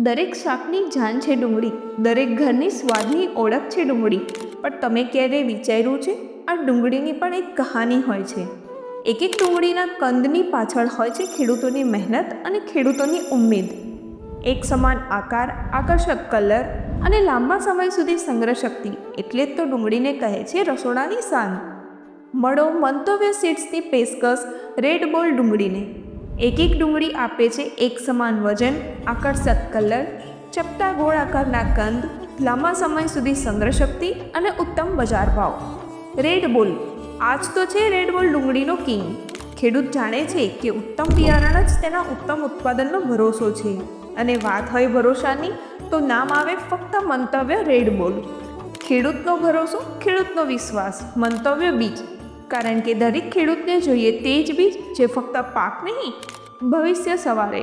દરેક શાકની જાન છે ડુંગળી, દરેક ઘરની સ્વાદની ઓળખ છે ડુંગળી. પણ તમે ક્યારેય વિચાર્યું છે, આ ડુંગળીની પણ એક કહાની હોય છે. એક એક ડુંગળીના કંદની પાછળ હોય છે ખેડૂતોની મહેનત અને ખેડૂતોની ઉમ્મીદ. એક સમાન આકાર, આકર્ષક કલર અને લાંબા સમય સુધી સંગ્રહ શક્તિ, એટલે જ તો ડુંગળીને કહે છે રસોડાની શાન. મળો મંતવ્ય સીડ્સની પેશકશ રેડ બોલ ડુંગળીને. એક એક ડુંગળી આપે છે એક સમાન વજન, આકર્ષક કલર, ચપટા ગોળ આકારના કંદ, લાંબા સમય સુધી સંગ્રહ શક્તિ અને ઉત્તમ બજાર ભાવ. રેડ બોલ, આજ તો છે રેડ બોલ ડુંગળીનો કિંગ. ખેડૂત જાણે છે કે ઉત્તમ બિયારણ જ તેના ઉત્તમ ઉત્પાદનનો ભરોસો છે. અને વાત હોય ભરોસાની, તો નામ આવે ફક્ત મંતવ્ય રેડ બોલ. ખેડૂતનો ભરોસો, ખેડૂતનો વિશ્વાસ, મંતવ્ય બીજ. કારણ કે દરેક ખેડૂતને જોઈએ તે જ બીજ જે ફક્ત પાક નહીં, ભવિષ્ય સવારે